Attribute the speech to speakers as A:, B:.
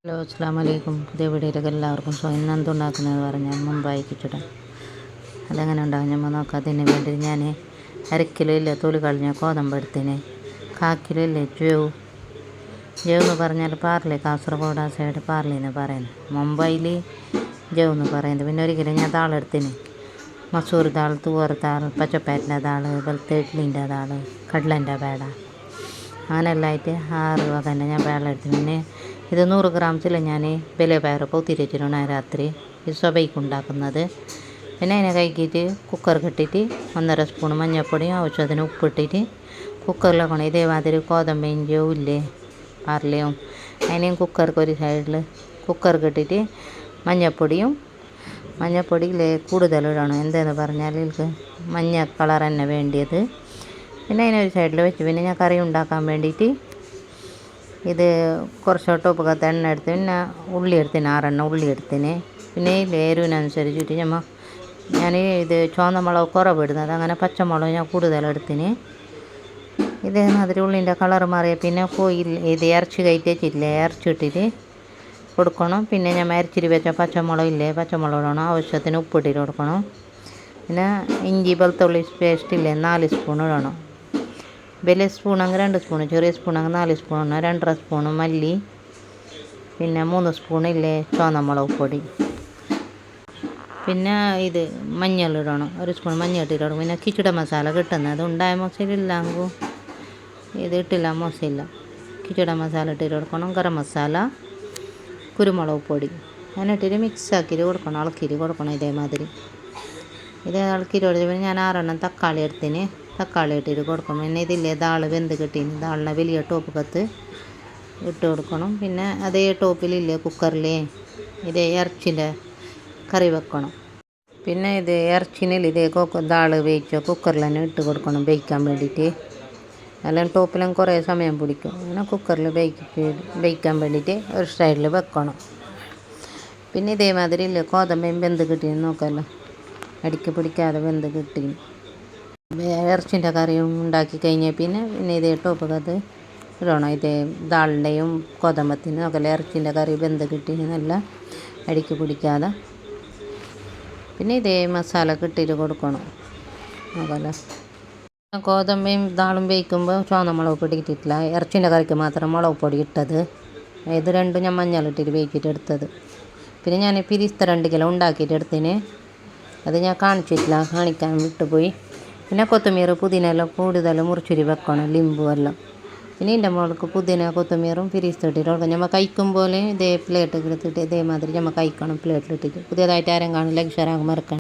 A: Hello അസ്സാം വലൈക്കും. പുതിയ വീഡിയോയിലേക്ക് എല്ലാവർക്കും ഇന്ന് എന്തുണ്ടാക്കുന്നതെന്ന് പറഞ്ഞാൽ മുമ്പായി കിച്ചട അതെങ്ങനെ ഉണ്ടാകും നമ്മൾ നോക്കാം. അതിന് വേണ്ടി ഞാൻ 1/2 കിലോ ഇല്ല തൊലി കളഞ്ഞ ഗോതമ്പെടുത്തിന്, 1/4 കിലോ ഇല്ലേ ജവ് എന്ന് പറഞ്ഞാൽ പാർലി, കാസർഗോഡ് ആ സൈഡ് പാർലി എന്ന് പറയുന്നത്, മുംബൈയിൽ ജവ് എന്ന് പറയുന്നത്. പിന്നെ 1 കിലോ ഞാൻ ദാളെടുത്തിന്, മസൂർ ദാൾ, തുവർ ദാൾ, പച്ചപ്പയറിൻ്റെ ദാൾ, വെളുത്ത ഇഡ്ലിൻ്റെ ദാൾ, കടലൻ്റെ പേട, അങ്ങനെല്ലാം ആയിട്ട് 6 വക തന്നെ ഞാൻ വെള്ളം എടുത്തു. പിന്നെ ഇത് 100 ഗ്രാംസിൽ ഞാൻ വലിയ പയർ പൊത്തിരി വെച്ചിട്ടുണ്ട് രാത്രി. ഇത് സബൈക്ക് ഉണ്ടാക്കുന്നത്. പിന്നെ അതിനെ കഴുകിയിട്ട് കുക്കർ കെട്ടിയിട്ട് 1.5 സ്പൂൺ മഞ്ഞൾപ്പൊടിയും ആവശ്യത്തിന് ഉപ്പിട്ടിട്ട് കുക്കറിലാക്കണം. ഇതേമാതിരി ഗോതമ്പയും ജവില്ലേ പാർലിയും അതിനെയും കുക്കർക്ക് ഒരു സൈഡിൽ കുക്കർ കെട്ടിയിട്ട് മഞ്ഞൾപ്പൊടിയിൽ കൂടുതലിടണം. എന്താണെന്ന് പറഞ്ഞാൽ ഇതിൽക്ക് മഞ്ഞ കളർ തന്നെ വേണ്ടിയത്. പിന്നെ അതിനൊരു സൈഡിൽ വെച്ച് പിന്നെ ഞാൻ കറി ഉണ്ടാക്കാൻ വേണ്ടിയിട്ട് ഇത് കുറച്ച് ടോപ്പകത്ത് എണ്ണ എടുത്ത്, പിന്നെ ഉള്ളി എടുത്തിന് 6 ഉള്ളി എടുത്തിന്. പിന്നെ ഈ എരിവിനനുസരിച്ചിട്ട് ഞാൻ ഇത് ചുവന്ന മുളക് കുറവിടുന്നത്, അങ്ങനെ പച്ചമുളക് ഞാൻ കൂടുതലെടുത്തിന്. ഇതേമാതിരി ഉള്ളിൻ്റെ കളർ മാറിയ പിന്നെ ഇത് ഇറച്ചി കയറ്റിച്ചില്ലേ, ഇറച്ചി ഇട്ടിട്ട് കൊടുക്കണം. പിന്നെ ഞാൻ അരച്ചിട്ട് വെച്ച പച്ചമുളക് ഇടണം, ആവശ്യത്തിന് ഉപ്പിട്ടിട്ട് കൊടുക്കണം. പിന്നെ ഇഞ്ചി വെളുത്തുള്ളി പേസ്റ്റ് 4 സ്പൂൺ ഇടണം. വലിയ സ്പൂണെങ്കിൽ 2 സ്പൂൺ, ചെറിയ സ്പൂണെങ്കിൽ 4 സ്പൂൺ, 2.5 സ്പൂൺ മല്ലി, പിന്നെ 3 സ്പൂൺ ചുവന്ന മുളക് പൊടി. പിന്നെ ഇത് മഞ്ഞളിടണം, 1 സ്പൂൺ മഞ്ഞൾ ഇട്ടിട്ട്. പിന്നെ കിച്ചട മസാല കിട്ടുന്നത്, അത് ഉണ്ടായ മോശമില്ലെങ്കിൽ ഇത് ഇട്ടില്ല മോശമില്ല. കിച്ചട മസാല ഇട്ടിട്ട് കൊടുക്കണം, ഗരം മസാല, കുരുമുളക് പൊടി, അങ്ങനെ ഇട്ടിട്ട് മിക്സ് ആക്കിയിട്ട് കൊടുക്കണം, ഇളക്കിയിട്ട് കൊടുക്കണം. ഇതേമാതിരി ഇത് ഇളക്കിയിട്ട് കൊടുത്ത് പിന്നെ ഞാൻ 6 തക്കാളി എടുത്തിന്, തക്കാളി ഇട്ടിട്ട് കൊടുക്കണം. പിന്നെ ഇതില്ലേ ദാൾ വെന്ത് കിട്ടീന്, ദാളിനെ വലിയ ടോപ്പ് കത്ത് ഇട്ട് കൊടുക്കണം. പിന്നെ അതേ ടോപ്പിലില്ലേ കുക്കറിൽ ഇതേ ഇറച്ചിൻ്റെ കറി വെക്കണം. പിന്നെ ഇത് ഇറച്ചിനിൽ ഇതേ ദാൾ വേവിച്ച കുക്കറിൽ തന്നെ ഇട്ട് കൊടുക്കണം വേവിക്കാൻ വേണ്ടിയിട്ട്. അല്ലെങ്കിൽ ടോപ്പിലും കുറേ സമയം പിടിക്കും. അങ്ങനെ കുക്കറിൽ വേവിക്കാൻ വേണ്ടിയിട്ട് ഒരു സൈഡിൽ വെക്കണം. പിന്നെ ഇതേമാതിരി ഇല്ലേ ഗോതമ്പയും വെന്ത് കിട്ടീന്ന് നോക്കാമല്ലോ, അടിക്ക് പിടിക്കാതെ വെന്ത് കിട്ടി. ഇറച്ചിൻ്റെ കറിയും ഉണ്ടാക്കി കഴിഞ്ഞാൽ പിന്നെ ഇതേ ടോപ്പകത്ത് ഇടണം. ഇതേ ദാളിൻ്റെയും ഗോതമ്പത്തിന് നോക്കല്ലേ, ഇറച്ചിൻ്റെ കറി വെന്ത് കിട്ടി നല്ല അടിക്ക് പിടിക്കാതെ. പിന്നെ ഇതേ മസാല കിട്ടിയിട്ട് കൊടുക്കണം നോക്കല്ലേ. ഗോതമ്പയും ദാളും വേവിക്കുമ്പോൾ ചുവന്ന മുളക് പൊടി ഇട്ടിട്ടില്ല, ഇറച്ചിൻ്റെ കറിക്ക് മാത്രം മുളക് പൊടി ഇട്ടത്. ഇത് രണ്ടും ഞാൻ മഞ്ഞളിട്ടിട്ട് വേവിച്ചിട്ട് എടുത്തത്. പിന്നെ ഞാൻ പിരിസ്ത 2 കിലോ ഉണ്ടാക്കിയിട്ട് എടുത്തിന്, അത് ഞാൻ കാണിക്കാൻ വിട്ടുപോയി. പിന്നെ കൊത്തമീർ പുതിന എല്ലാം കൂടുതൽ മുറിച്ചിട്ട് വെക്കണം, ലിമ്പു എല്ലാം. പിന്നെ ഇതിൻ്റെ മുകൾക്ക് പുതിന കൊത്തമീറും പിരിസ്ത ഇട്ടിട്ട് കൊടുക്കണം. നമ്മൾ കഴിക്കുമ്പോൾ ഇതേ പ്ലേറ്റ് എടുത്തിട്ട് ഇതേമാതിരി നമ്മൾ കഴിക്കണം, പ്ലേറ്റിലിട്ടിട്ട്. പുതിയതായിട്ട് ആരും കാണും, ലൈക്ക് ഷെയർ ആകും മറക്കണം.